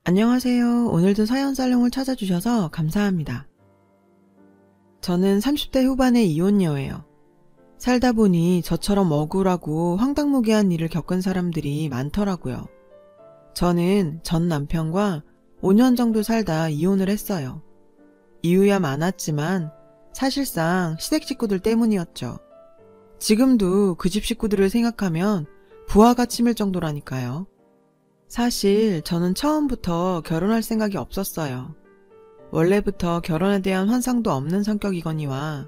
안녕하세요. 오늘도 사연 살롱을 찾아주셔서 감사합니다. 저는 30대 후반의 이혼녀예요. 살다 보니 저처럼 억울하고 황당무계한 일을 겪은 사람들이 많더라고요. 저는 전 남편과 5년 정도 살다 이혼을 했어요. 이유야 많았지만 사실상 시댁 식구들 때문이었죠. 지금도 그 집 식구들을 생각하면 부하가 치밀 정도라니까요. 사실 저는 처음부터 결혼할 생각이 없었어요. 원래부터 결혼에 대한 환상도 없는 성격이거니와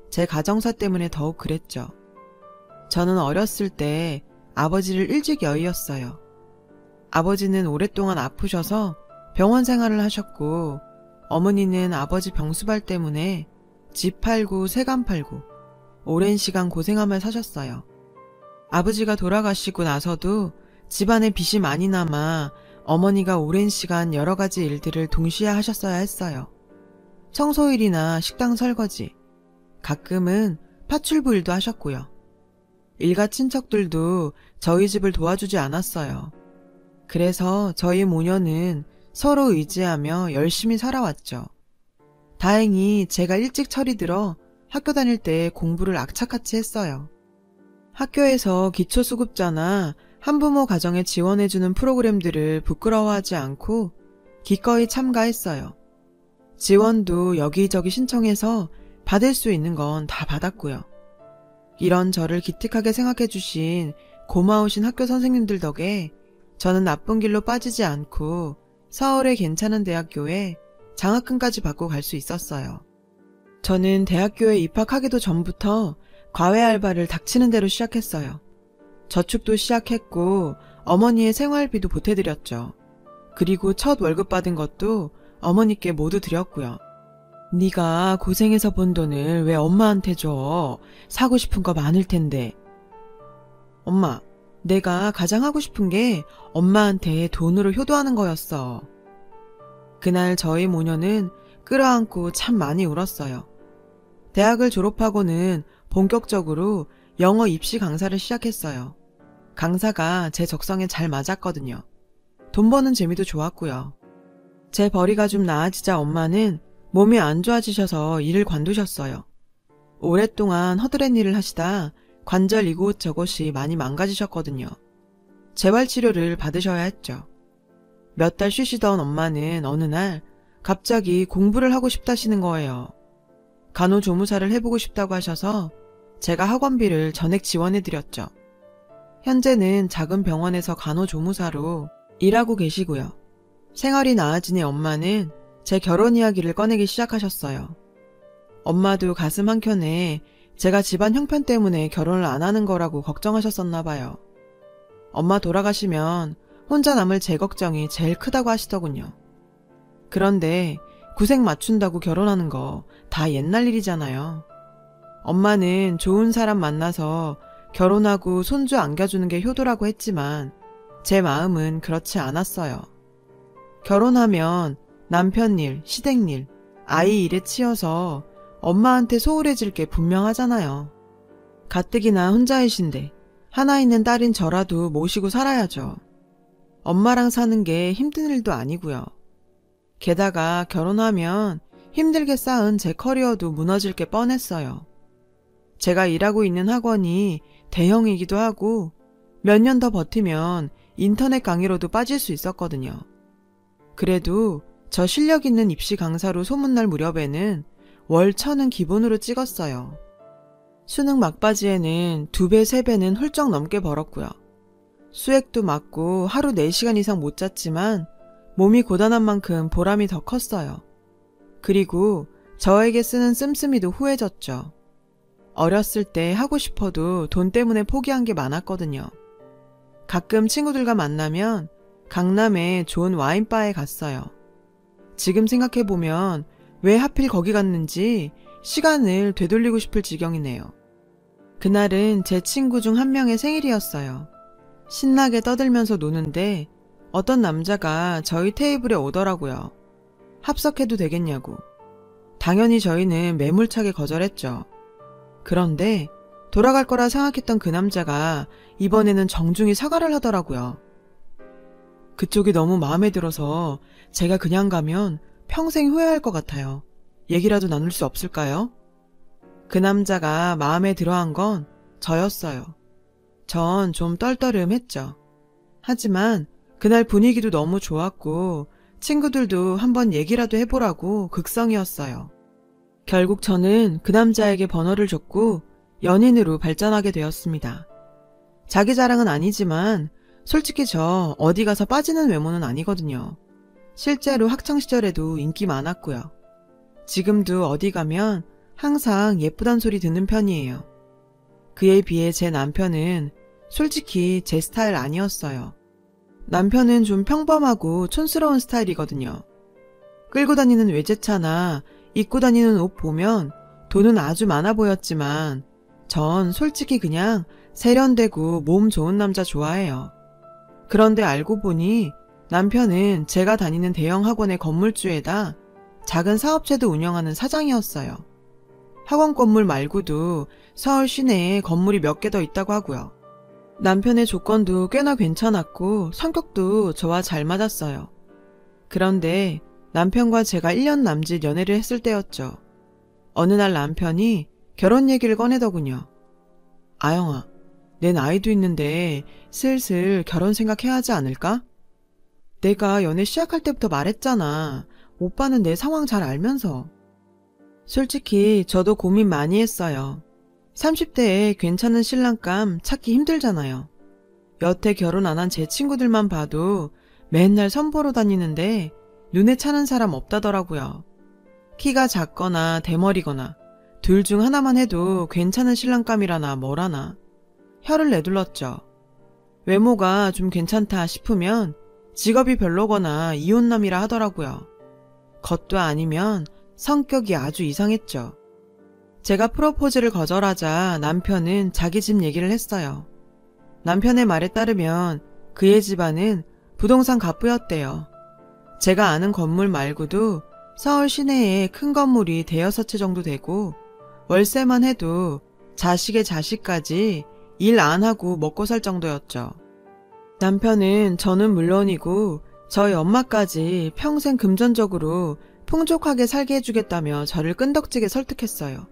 제 가정사 때문에 더욱 그랬죠. 저는 어렸을 때 아버지를 일찍 여의었어요. 아버지는 오랫동안 아프셔서 병원 생활을 하셨고, 어머니는 아버지 병수발 때문에 집 팔고 세간 팔고 오랜 시간 고생하며 사셨어요. 아버지가 돌아가시고 나서도 집안에 빚이 많이 남아 어머니가 오랜 시간 여러 가지 일들을 동시에 하셨어야 했어요. 청소일이나 식당 설거지, 가끔은 파출부 일도 하셨고요. 일가 친척들도 저희 집을 도와주지 않았어요. 그래서 저희 모녀는 서로 의지하며 열심히 살아왔죠. 다행히 제가 일찍 철이 들어 학교 다닐 때 공부를 악착같이 했어요. 학교에서 기초수급자나 한부모 가정에 지원해주는 프로그램들을 부끄러워하지 않고 기꺼이 참가했어요. 지원도 여기저기 신청해서 받을 수 있는 건 다 받았고요. 이런 저를 기특하게 생각해주신 고마우신 학교 선생님들 덕에 저는 나쁜 길로 빠지지 않고 서울의 괜찮은 대학교에 장학금까지 받고 갈 수 있었어요. 저는 대학교에 입학하기도 전부터 과외 알바를 닥치는 대로 시작했어요. 저축도 시작했고 어머니의 생활비도 보태드렸죠. 그리고 첫 월급 받은 것도 어머니께 모두 드렸고요. 네가 고생해서 번 돈을 왜 엄마한테 줘? 사고 싶은 거 많을 텐데. 엄마, 내가 가장 하고 싶은 게 엄마한테 돈으로 효도하는 거였어. 그날 저희 모녀는 끌어안고 참 많이 울었어요. 대학을 졸업하고는 본격적으로 영어 입시 강사를 시작했어요. 강사가 제 적성에 잘 맞았거든요. 돈 버는 재미도 좋았고요. 제 벌이가 좀 나아지자 엄마는 몸이 안 좋아지셔서 일을 관두셨어요. 오랫동안 허드렛 일을 하시다 관절 이곳저곳이 많이 망가지셨거든요. 재활치료를 받으셔야 했죠. 몇 달 쉬시던 엄마는 어느 날 갑자기 공부를 하고 싶다시는 거예요. 간호조무사를 해보고 싶다고 하셔서 제가 학원비를 전액 지원해드렸죠. 현재는 작은 병원에서 간호조무사로 일하고 계시고요. 생활이 나아지니 엄마는 제 결혼 이야기를 꺼내기 시작하셨어요. 엄마도 가슴 한켠에 제가 집안 형편 때문에 결혼을 안 하는 거라고 걱정하셨었나 봐요. 엄마 돌아가시면 혼자 남을 제 걱정이 제일 크다고 하시더군요. 그런데 구색 맞춘다고 결혼하는 거 다 옛날 일이잖아요. 엄마는 좋은 사람 만나서 결혼하고 손주 안겨주는 게 효도라고 했지만 제 마음은 그렇지 않았어요. 결혼하면 남편 일, 시댁 일, 아이 일에 치여서 엄마한테 소홀해질 게 분명하잖아요. 가뜩이나 혼자이신데 하나 있는 딸인 저라도 모시고 살아야죠. 엄마랑 사는 게 힘든 일도 아니고요. 게다가 결혼하면 힘들게 쌓은 제 커리어도 무너질 게 뻔했어요. 제가 일하고 있는 학원이 대형이기도 하고 몇 년 더 버티면 인터넷 강의로도 빠질 수 있었거든요. 그래도 저 실력 있는 입시 강사로 소문날 무렵에는 월 1,000은 기본으로 찍었어요. 수능 막바지에는 2배, 3배는 훌쩍 넘게 벌었고요. 수액도 맞고 하루 4시간 이상 못 잤지만 몸이 고단한 만큼 보람이 더 컸어요. 그리고 저에게 쓰는 씀씀이도 후해졌죠. 어렸을 때 하고 싶어도 돈 때문에 포기한 게 많았거든요. 가끔 친구들과 만나면 강남에 좋은 와인바에 갔어요. 지금 생각해보면 왜 하필 거기 갔는지 시간을 되돌리고 싶을 지경이네요. 그날은 제 친구 중 한 명의 생일이었어요. 신나게 떠들면서 노는데 어떤 남자가 저희 테이블에 오더라고요. 합석해도 되겠냐고. 당연히 저희는 매몰차게 거절했죠. 그런데 돌아갈 거라 생각했던 그 남자가 이번에는 정중히 사과를 하더라고요. 그쪽이 너무 마음에 들어서 제가 그냥 가면 평생 후회할 것 같아요. 얘기라도 나눌 수 없을까요? 그 남자가 마음에 들어한 건 저였어요. 전 좀 떨떠름했죠. 하지만 그날 분위기도 너무 좋았고 친구들도 한번 얘기라도 해보라고 극성이었어요. 결국 저는 그 남자에게 번호를 줬고 연인으로 발전하게 되었습니다. 자기 자랑은 아니지만 솔직히 저 어디 가서 빠지는 외모는 아니거든요. 실제로 학창시절에도 인기 많았고요. 지금도 어디 가면 항상 예쁘단 소리 듣는 편이에요. 그에 비해 제 남편은 솔직히 제 스타일 아니었어요. 남편은 좀 평범하고 촌스러운 스타일이거든요. 끌고 다니는 외제차나 입고 다니는 옷 보면 돈은 아주 많아 보였지만 전 솔직히 그냥 세련되고 몸 좋은 남자 좋아해요. 그런데 알고 보니 남편은 제가 다니는 대형 학원의 건물주에다 작은 사업체도 운영하는 사장이었어요. 학원 건물 말고도 서울 시내에 건물이 몇 개 더 있다고 하고요. 남편의 조건도 꽤나 괜찮았고 성격도 저와 잘 맞았어요. 그런데 남편과 제가 1년 남짓 연애를 했을 때였죠. 어느 날 남편이 결혼 얘기를 꺼내더군요. 아영아, 내 나이도 있는데 슬슬 결혼 생각해야 하지 않을까? 내가 연애 시작할 때부터 말했잖아. 오빠는 내 상황 잘 알면서. 솔직히 저도 고민 많이 했어요. 30대에 괜찮은 신랑감 찾기 힘들잖아요. 여태 결혼 안 한 제 친구들만 봐도 맨날 선보러 다니는데 눈에 차는 사람 없다더라고요. 키가 작거나 대머리거나 둘 중 하나만 해도 괜찮은 신랑감이라나 뭐라나. 혀를 내둘렀죠. 외모가 좀 괜찮다 싶으면 직업이 별로거나 이혼남이라 하더라고요. 겉도 아니면 성격이 아주 이상했죠. 제가 프로포즈를 거절하자 남편은 자기 집 얘기를 했어요. 남편의 말에 따르면 그의 집안은 부동산 갑부였대요. 제가 아는 건물 말고도 서울 시내에 큰 건물이 대여섯 채 정도 되고 월세만 해도 자식의 자식까지 일 안 하고 먹고 살 정도였죠. 남편은 저는 물론이고 저희 엄마까지 평생 금전적으로 풍족하게 살게 해주겠다며 저를 끈덕지게 설득했어요.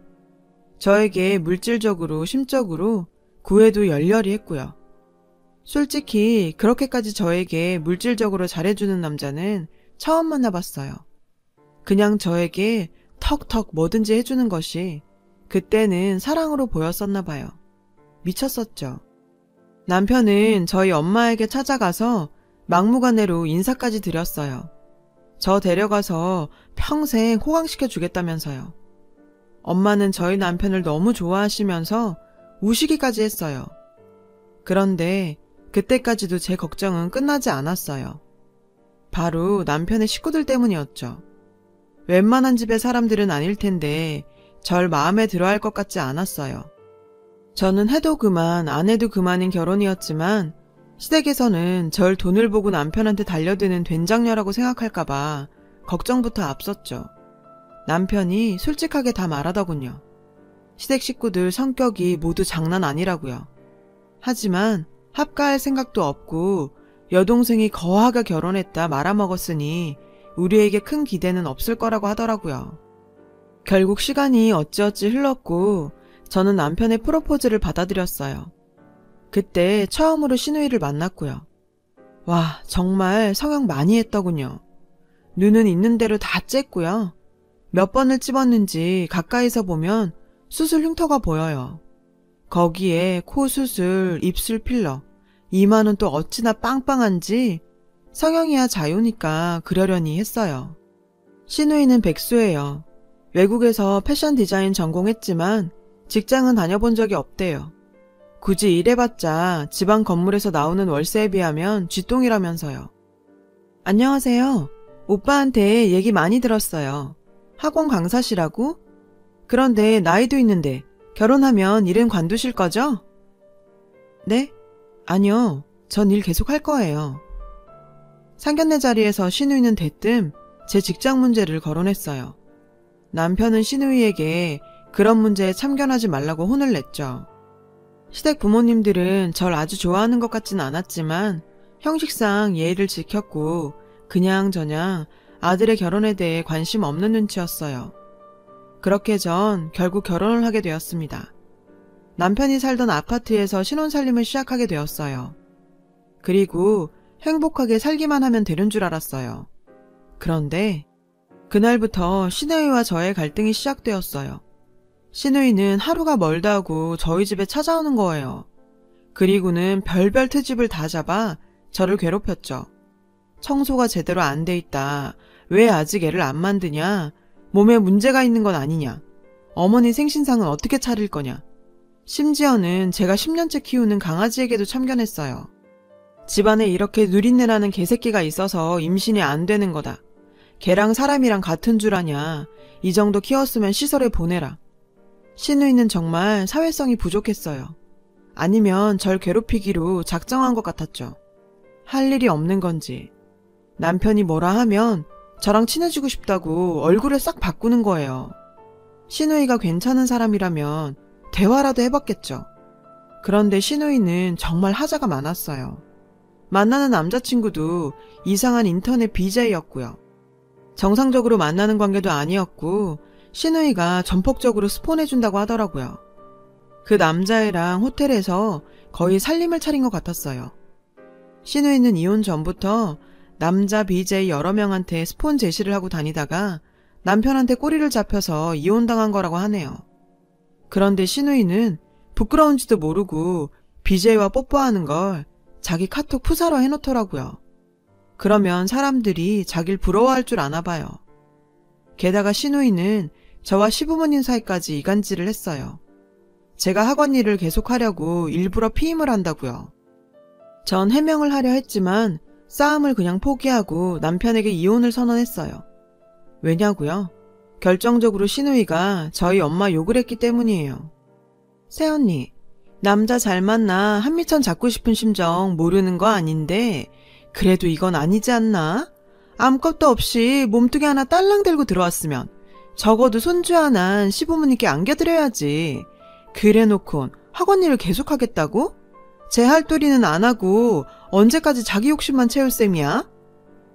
저에게 물질적으로 심적으로 구애도 열렬히 했고요. 솔직히 그렇게까지 저에게 물질적으로 잘해주는 남자는 처음 만나봤어요. 그냥 저에게 턱턱 뭐든지 해주는 것이 그때는 사랑으로 보였었나 봐요. 미쳤었죠. 남편은 저희 엄마에게 찾아가서 막무가내로 인사까지 드렸어요. 저 데려가서 평생 호강시켜 주겠다면서요. 엄마는 저희 남편을 너무 좋아하시면서 우시기까지 했어요. 그런데 그때까지도 제 걱정은 끝나지 않았어요. 바로 남편의 식구들 때문이었죠. 웬만한 집의 사람들은 아닐 텐데 절 마음에 들어할 것 같지 않았어요. 저는 해도 그만 안 해도 그만인 결혼이었지만 시댁에서는 절 돈을 보고 남편한테 달려드는 된장녀라고 생각할까봐 걱정부터 앞섰죠. 남편이 솔직하게 다 말하더군요. 시댁 식구들 성격이 모두 장난 아니라고요. 하지만 합가할 생각도 없고 여동생이 거하게 결혼했다 말아먹었으니 우리에게 큰 기대는 없을 거라고 하더라고요. 결국 시간이 어찌어찌 흘렀고 저는 남편의 프로포즈를 받아들였어요. 그때 처음으로 시누이를 만났고요. 와, 정말 성형 많이 했더군요. 눈은 있는 대로 다 쬐고요. 몇 번을 찝었는지 가까이서 보면 수술 흉터가 보여요. 거기에 코 수술, 입술 필러, 이마는 또 어찌나 빵빵한지 성형이야 자유니까 그러려니 했어요. 시누이는 백수예요. 외국에서 패션 디자인 전공했지만 직장은 다녀본 적이 없대요. 굳이 일해봤자 지방 건물에서 나오는 월세에 비하면 쥐똥이라면서요. 안녕하세요. 오빠한테 얘기 많이 들었어요. 학원 강사시라고? 그런데 나이도 있는데 결혼하면 일은 관두실 거죠? 네? 아니요. 전 일 계속 할 거예요. 상견례 자리에서 시누이는 대뜸 제 직장 문제를 거론했어요. 남편은 시누이에게 그런 문제에 참견하지 말라고 혼을 냈죠. 시댁 부모님들은 절 아주 좋아하는 것 같진 않았지만 형식상 예의를 지켰고 그냥저냥 아들의 결혼에 대해 관심 없는 눈치였어요. 그렇게 전 결국 결혼을 하게 되었습니다. 남편이 살던 아파트에서 신혼살림을 시작하게 되었어요. 그리고 행복하게 살기만 하면 되는 줄 알았어요. 그런데 그날부터 시누이와 저의 갈등이 시작되었어요. 시누이는 하루가 멀다 하고 저희 집에 찾아오는 거예요. 그리고는 별별 트집을 다 잡아 저를 괴롭혔죠. 청소가 제대로 안 돼 있다. 왜 아직 애를 안 만드냐? 몸에 문제가 있는 건 아니냐? 어머니 생신상은 어떻게 차릴 거냐? 심지어는 제가 10년째 키우는 강아지에게도 참견했어요. 집안에 이렇게 누린내나는 개새끼가 있어서 임신이 안 되는 거다. 걔랑 사람이랑 같은 줄 아냐. 이 정도 키웠으면 시설에 보내라. 시누이는 정말 사회성이 부족했어요. 아니면 절 괴롭히기로 작정한 것 같았죠. 할 일이 없는 건지. 남편이 뭐라 하면 저랑 친해지고 싶다고 얼굴을 싹 바꾸는 거예요. 시누이가 괜찮은 사람이라면 대화라도 해봤겠죠. 그런데 시누이는 정말 하자가 많았어요. 만나는 남자친구도 이상한 인터넷 BJ였고요. 정상적으로 만나는 관계도 아니었고 시누이가 전폭적으로 스폰해준다고 하더라고요. 그 남자애랑 호텔에서 거의 살림을 차린 것 같았어요. 시누이는 이혼 전부터 남자 BJ 여러 명한테 스폰 제시를 하고 다니다가 남편한테 꼬리를 잡혀서 이혼당한 거라고 하네요. 그런데 시누이는 부끄러운지도 모르고 BJ와 뽀뽀하는 걸 자기 카톡 푸사로 해놓더라고요. 그러면 사람들이 자길 부러워할 줄 아나 봐요. 게다가 시누이는 저와 시부모님 사이까지 이간질을 했어요. 제가 학원 일을 계속하려고 일부러 피임을 한다고요. 전 해명을 하려 했지만 싸움을 그냥 포기하고 남편에게 이혼을 선언했어요. 왜냐고요? 결정적으로 시누이가 저희 엄마 욕을 했기 때문이에요. 새언니, 남자 잘 만나 한미천 잡고 싶은 심정 모르는 거 아닌데 그래도 이건 아니지 않나? 아무것도 없이 몸뚱이 하나 딸랑 들고 들어왔으면 적어도 손주 하나 시부모님께 안겨드려야지. 그래놓곤 학원 일을 계속하겠다고? 제 할도리는 안 하고 언제까지 자기 욕심만 채울 셈이야?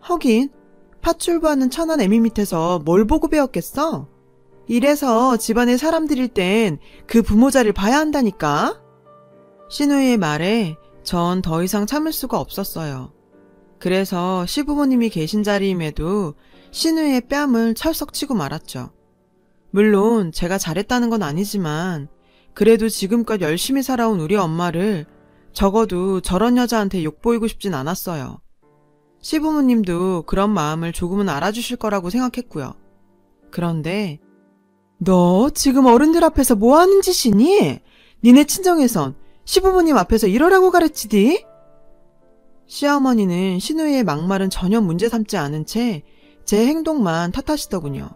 하긴 팥줄부하는 천한 애미 밑에서 뭘 보고 배웠겠어? 이래서 집안에 사람들일 땐 그 부모 자리를 봐야 한다니까? 시누이의 말에 전 더 이상 참을 수가 없었어요. 그래서 시부모님이 계신 자리임에도 시누이의 뺨을 철썩 치고 말았죠. 물론 제가 잘했다는 건 아니지만 그래도 지금껏 열심히 살아온 우리 엄마를 적어도 저런 여자한테 욕보이고 싶진 않았어요. 시부모님도 그런 마음을 조금은 알아주실 거라고 생각했고요. 그런데 너 지금 어른들 앞에서 뭐 하는 짓이니? 니네 친정에선 시부모님 앞에서 이러라고 가르치디? 시어머니는 시누이의 막말은 전혀 문제 삼지 않은 채 제 행동만 탓하시더군요.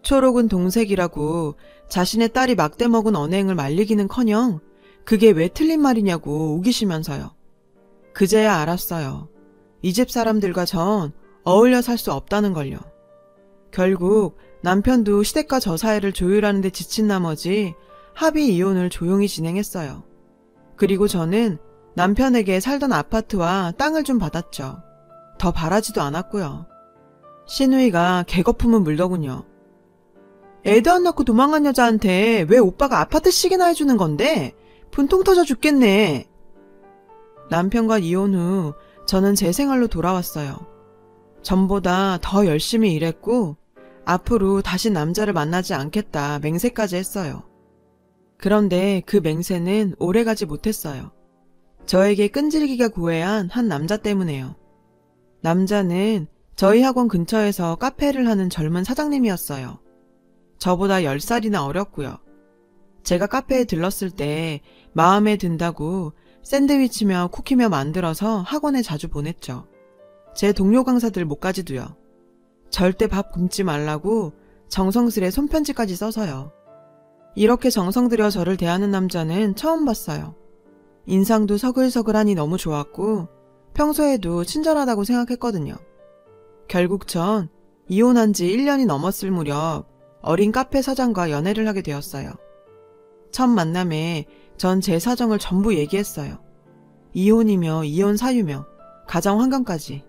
초록은 동색이라고 자신의 딸이 막대 먹은 언행을 말리기는커녕 그게 왜 틀린 말이냐고 우기시면서요. 그제야 알았어요. 이 집 사람들과 전 어울려 살 수 없다는 걸요. 결국 남편도 시댁과 저 사이를 조율하는 데 지친 나머지 합의 이혼을 조용히 진행했어요. 그리고 저는 남편에게 살던 아파트와 땅을 좀 받았죠. 더 바라지도 않았고요. 시누이가 개거품을 물더군요. 애도 안 낳고 도망간 여자한테 왜 오빠가 아파트씩이나 해주는 건데? 분통 터져 죽겠네. 남편과 이혼 후 저는 제 생활로 돌아왔어요. 전보다 더 열심히 일했고 앞으로 다시 남자를 만나지 않겠다 맹세까지 했어요. 그런데 그 맹세는 오래가지 못했어요. 저에게 끈질기게 구애한 한 남자 때문에요. 남자는 저희 학원 근처에서 카페를 하는 젊은 사장님이었어요. 저보다 10살이나 어렸고요. 제가 카페에 들렀을 때 마음에 든다고 샌드위치며 쿠키며 만들어서 학원에 자주 보냈죠. 제 동료 강사들 목까지도요. 절대 밥 굶지 말라고 정성스레 손편지까지 써서요. 이렇게 정성 들여 저를 대하는 남자는 처음 봤어요. 인상도 서글서글하니 너무 좋았고 평소에도 친절하다고 생각했거든요. 결국 전 이혼한 지 1년이 넘었을 무렵 어린 카페 사장과 연애를 하게 되었어요. 첫 만남에 전 제 사정을 전부 얘기했어요. 이혼이며 이혼 사유며 가정 환경까지.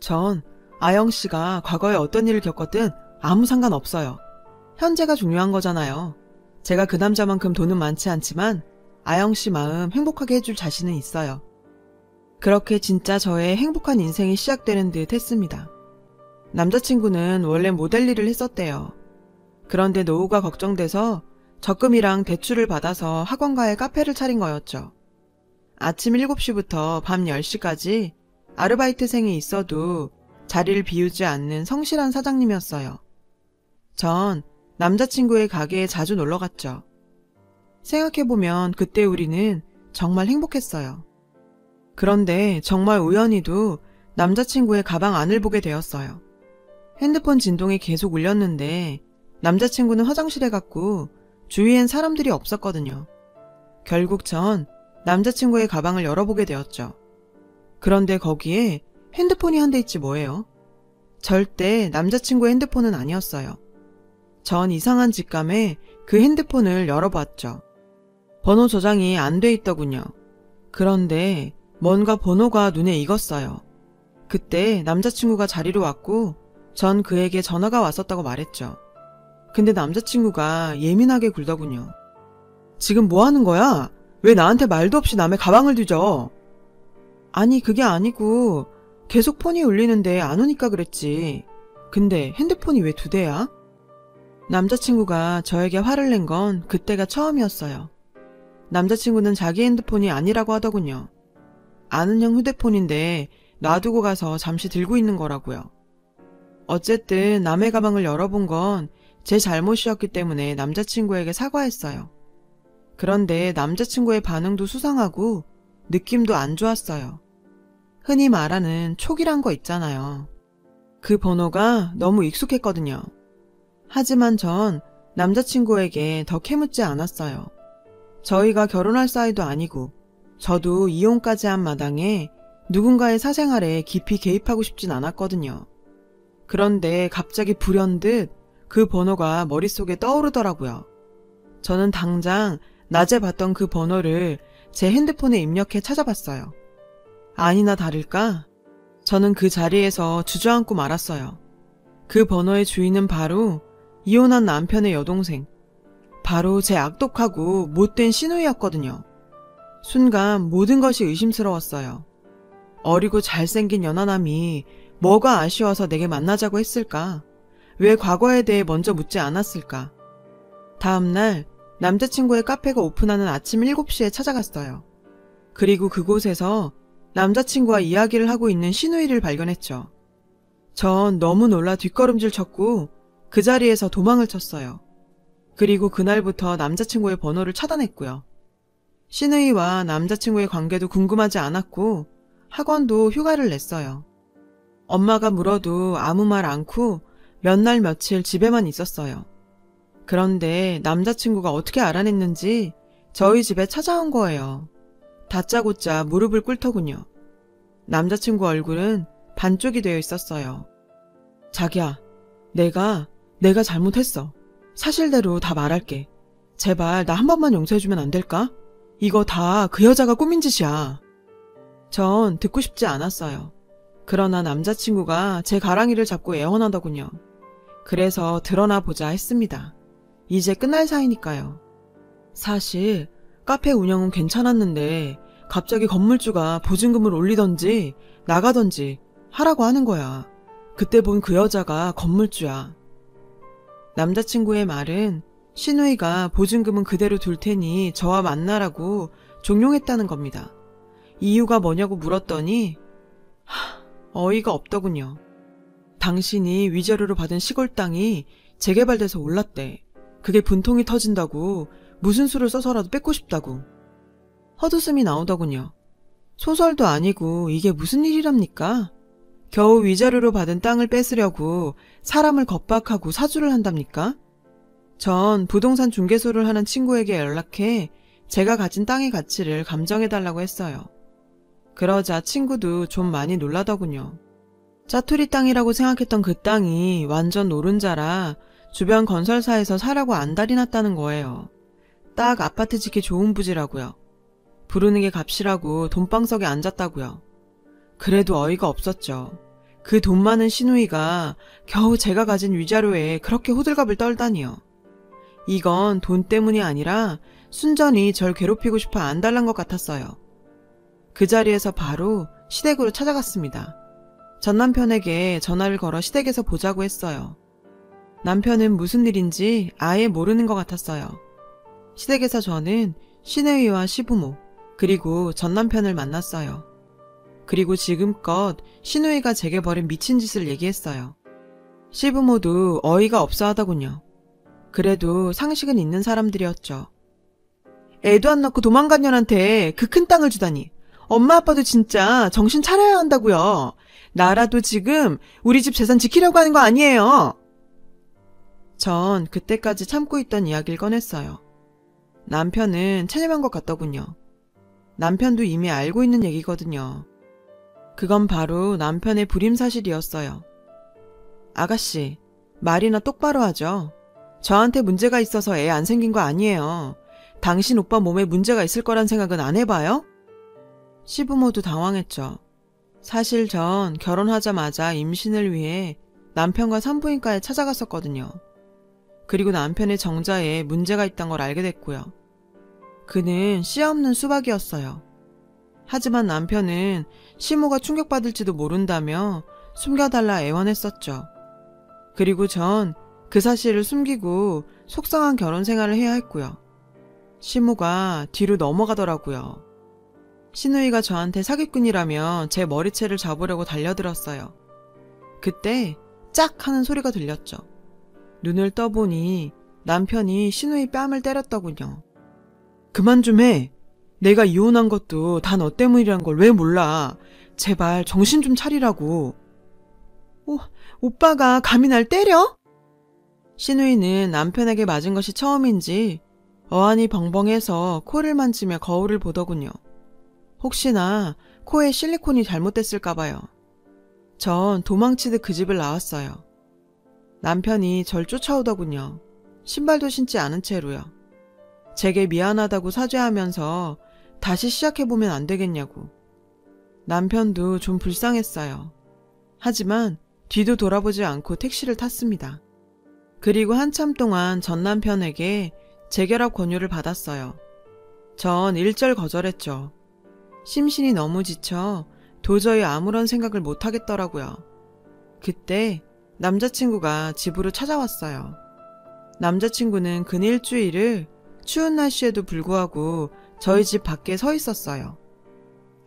전 아영 씨가 과거에 어떤 일을 겪었든 아무 상관없어요. 현재가 중요한 거잖아요. 제가 그 남자만큼 돈은 많지 않지만 아영 씨 마음 행복하게 해줄 자신은 있어요. 그렇게 진짜 저의 행복한 인생이 시작되는 듯 했습니다. 남자친구는 원래 모델 일을 했었대요. 그런데 노후가 걱정돼서 적금이랑 대출을 받아서 학원가에 카페를 차린 거였죠. 아침 7시부터 밤 10시까지 아르바이트생이 있어도 자리를 비우지 않는 성실한 사장님이었어요. 전 남자친구의 가게에 자주 놀러 갔죠. 생각해보면 그때 우리는 정말 행복했어요. 그런데 정말 우연히도 남자친구의 가방 안을 보게 되었어요. 핸드폰 진동이 계속 울렸는데 남자친구는 화장실에 갔고 주위엔 사람들이 없었거든요. 결국 전 남자친구의 가방을 열어보게 되었죠. 그런데 거기에 핸드폰이 한 대 있지 뭐예요. 절대 남자친구의 핸드폰은 아니었어요. 전 이상한 직감에 그 핸드폰을 열어봤죠. 번호 저장이 안 돼 있더군요. 그런데 뭔가 번호가 눈에 익었어요. 그때 남자친구가 자리로 왔고 전 그에게 전화가 왔었다고 말했죠. 근데 남자친구가 예민하게 굴더군요. 지금 뭐 하는 거야? 왜 나한테 말도 없이 남의 가방을 뒤져? 아니 그게 아니고 계속 폰이 울리는데 안 오니까 그랬지. 근데 핸드폰이 왜 2대야? 남자친구가 저에게 화를 낸 건 그때가 처음이었어요. 남자친구는 자기 핸드폰이 아니라고 하더군요. 아는 형 휴대폰인데 놔두고 가서 잠시 들고 있는 거라고요. 어쨌든 남의 가방을 열어본 건 제 잘못이었기 때문에 남자친구에게 사과했어요. 그런데 남자친구의 반응도 수상하고 느낌도 안 좋았어요. 흔히 말하는 촉이란 거 있잖아요. 그 번호가 너무 익숙했거든요. 하지만 전 남자친구에게 더 캐묻지 않았어요. 저희가 결혼할 사이도 아니고 저도 이혼까지 한 마당에 누군가의 사생활에 깊이 개입하고 싶진 않았거든요. 그런데 갑자기 불현듯 그 번호가 머릿속에 떠오르더라고요. 저는 당장 낮에 봤던 그 번호를 제 핸드폰에 입력해 찾아봤어요. 아니나 다를까? 저는 그 자리에서 주저앉고 말았어요. 그 번호의 주인은 바로 이혼한 남편의 여동생, 바로 제 악독하고 못된 시누이였거든요. 순간 모든 것이 의심스러웠어요. 어리고 잘생긴 연하남이 뭐가 아쉬워서 내게 만나자고 했을까? 왜 과거에 대해 먼저 묻지 않았을까? 다음날 남자친구의 카페가 오픈하는 아침 7시에 찾아갔어요. 그리고 그곳에서 남자친구와 이야기를 하고 있는 시누이를 발견했죠. 전 너무 놀라 뒷걸음질 쳤고 그 자리에서 도망을 쳤어요. 그리고 그날부터 남자친구의 번호를 차단했고요. 시누이와 남자친구의 관계도 궁금하지 않았고 학원도 휴가를 냈어요. 엄마가 물어도 아무 말 않고 몇 날 며칠 집에만 있었어요. 그런데 남자친구가 어떻게 알아냈는지 저희 집에 찾아온 거예요. 다짜고짜 무릎을 꿇더군요. 남자친구 얼굴은 반쪽이 되어 있었어요. 자기야, 내가 잘못했어. 사실대로 다 말할게. 제발 나 한 번만 용서해주면 안 될까? 이거 다 그 여자가 꾸민 짓이야. 전 듣고 싶지 않았어요. 그러나 남자친구가 제 가랑이를 잡고 애원하더군요. 그래서 드러나 보자 했습니다. 이제 끝날 사이니까요. 사실 카페 운영은 괜찮았는데 갑자기 건물주가 보증금을 올리던지 나가던지 하라고 하는 거야. 그때 본 그 여자가 건물주야. 남자친구의 말은 시누이가 보증금은 그대로 둘 테니 저와 만나라고 종용했다는 겁니다. 이유가 뭐냐고 물었더니 어이가 없더군요. 당신이 위자료로 받은 시골 땅이 재개발돼서 올랐대. 그게 분통이 터진다고 무슨 수를 써서라도 뺏고 싶다고. 헛웃음이 나오더군요. 소설도 아니고 이게 무슨 일이랍니까? 겨우 위자료로 받은 땅을 뺏으려고 사람을 겁박하고 사주를 한답니까? 전 부동산 중개소를 하는 친구에게 연락해 제가 가진 땅의 가치를 감정해달라고 했어요. 그러자 친구도 좀 많이 놀라더군요. 짜투리 땅이라고 생각했던 그 땅이 완전 노른자라 주변 건설사에서 사라고 안달이 났다는 거예요. 딱 아파트 짓기 좋은 부지라고요. 부르는 게 값이라고 돈방석에 앉았다고요. 그래도 어이가 없었죠. 그 돈 많은 시누이가 겨우 제가 가진 위자료에 그렇게 호들갑을 떨다니요. 이건 돈 때문이 아니라 순전히 절 괴롭히고 싶어 안달난 것 같았어요. 그 자리에서 바로 시댁으로 찾아갔습니다. 전 남편에게 전화를 걸어 시댁에서 보자고 했어요. 남편은 무슨 일인지 아예 모르는 것 같았어요. 시댁에서 저는 시누이와 시부모, 그리고 전 남편을 만났어요. 그리고 지금껏 시누이가 제게 벌인 미친 짓을 얘기했어요. 시부모도 어이가 없어 하더군요. 그래도 상식은 있는 사람들이었죠. 애도 안 낳고 도망간 년한테 그 큰 땅을 주다니. 엄마 아빠도 진짜 정신 차려야 한다고요. 나라도 지금 우리 집 재산 지키려고 하는 거 아니에요. 전 그때까지 참고 있던 이야기를 꺼냈어요. 남편은 체념한 것 같더군요. 남편도 이미 알고 있는 얘기거든요. 그건 바로 남편의 불임사실이었어요. 아가씨, 말이나 똑바로 하죠. 저한테 문제가 있어서 애 안 생긴 거 아니에요. 당신 오빠 몸에 문제가 있을 거란 생각은 안 해봐요? 시부모도 당황했죠. 사실 전 결혼하자마자 임신을 위해 남편과 산부인과에 찾아갔었거든요. 그리고 남편의 정자에 문제가 있다는 걸 알게 됐고요. 그는 씨 없는 수박이었어요. 하지만 남편은 시모가 충격받을지도 모른다며 숨겨달라 애원했었죠. 그리고 전 그 사실을 숨기고 속상한 결혼 생활을 해야 했고요. 시모가 뒤로 넘어가더라고요. 시누이가 저한테 사기꾼이라며 제 머리채를 잡으려고 달려들었어요. 그때 짝 하는 소리가 들렸죠. 눈을 떠보니 남편이 시누이 뺨을 때렸더군요. 그만 좀 해. 내가 이혼한 것도 다 너 때문이란 걸 왜 몰라. 제발 정신 좀 차리라고. 오빠가 감히 날 때려? 시누이는 남편에게 맞은 것이 처음인지 어안이 벙벙해서 코를 만지며 거울을 보더군요. 혹시나 코에 실리콘이 잘못됐을까봐요. 전 도망치듯 그 집을 나왔어요. 남편이 절 쫓아오더군요. 신발도 신지 않은 채로요. 제게 미안하다고 사죄하면서 다시 시작해보면 안 되겠냐고. 남편도 좀 불쌍했어요. 하지만 뒤도 돌아보지 않고 택시를 탔습니다. 그리고 한참 동안 전 남편에게 재결합 권유를 받았어요. 전 일절 거절했죠. 심신이 너무 지쳐 도저히 아무런 생각을 못 하겠더라고요. 그때 남자친구가 집으로 찾아왔어요. 남자친구는 근 일주일을 추운 날씨에도 불구하고 저희 집 밖에 서 있었어요.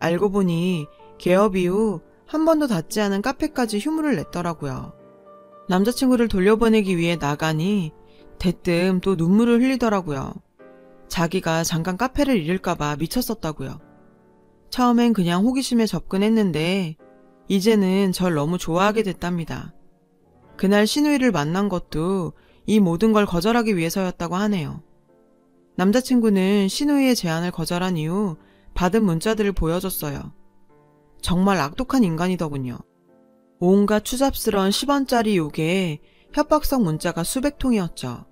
알고 보니 개업 이후 한 번도 닫지 않은 카페까지 휴무를 냈더라고요. 남자친구를 돌려보내기 위해 나가니 대뜸 또 눈물을 흘리더라고요. 자기가 잠깐 카페를 잃을까봐 미쳤었다고요. 처음엔 그냥 호기심에 접근했는데 이제는 절 너무 좋아하게 됐답니다. 그날 시누이를 만난 것도 이 모든 걸 거절하기 위해서였다고 하네요. 남자친구는 시누이의 제안을 거절한 이후 받은 문자들을 보여줬어요. 정말 악독한 인간이더군요. 온갖 추잡스러운 10원짜리 욕에 협박성 문자가 수백 통이었죠.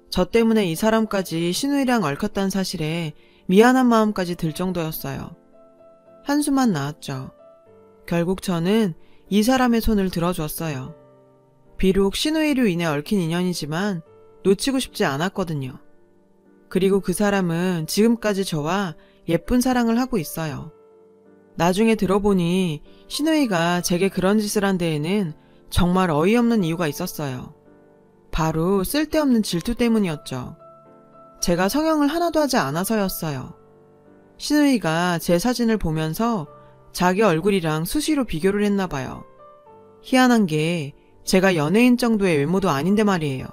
저 때문에 이 사람까지 시누이랑 얽혔다는 사실에 미안한 마음까지 들 정도였어요. 한숨만 나왔죠. 결국 저는 이 사람의 손을 들어줬어요. 비록 시누이로 인해 얽힌 인연이지만 놓치고 싶지 않았거든요. 그리고 그 사람은 지금까지 저와 예쁜 사랑을 하고 있어요. 나중에 들어보니 시누이가 제게 그런 짓을 한 데에는 정말 어이없는 이유가 있었어요. 바로 쓸데없는 질투 때문이었죠. 제가 성형을 하나도 하지 않아서였어요. 시누이가 제 사진을 보면서 자기 얼굴이랑 수시로 비교를 했나 봐요. 희한한 게 제가 연예인 정도의 외모도 아닌데 말이에요.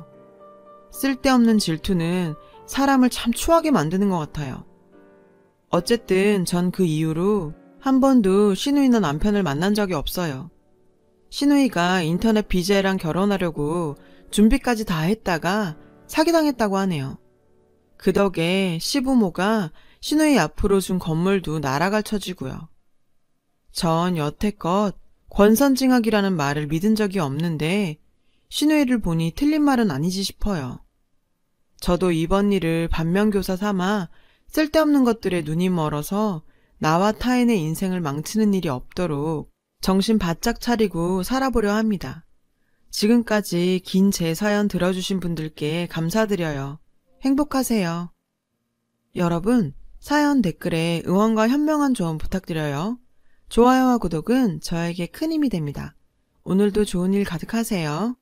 쓸데없는 질투는 사람을 참 추하게 만드는 것 같아요. 어쨌든 전 그 이후로 한 번도 시누이나 남편을 만난 적이 없어요. 시누이가 인터넷 BJ랑 결혼하려고 준비까지 다 했다가 사기당했다고 하네요. 그 덕에 시부모가 시누이 앞으로 준 건물도 날아갈 처지고요. 전 여태껏 권선징악이라는 말을 믿은 적이 없는데 시누이를 보니 틀린 말은 아니지 싶어요. 저도 이번 일을 반면교사 삼아 쓸데없는 것들에 눈이 멀어서 나와 타인의 인생을 망치는 일이 없도록 정신 바짝 차리고 살아보려 합니다. 지금까지 긴 제 사연 들어주신 분들께 감사드려요. 행복하세요. 여러분, 사연 댓글에 응원과 현명한 조언 부탁드려요. 좋아요와 구독은 저에게 큰 힘이 됩니다. 오늘도 좋은 일 가득하세요.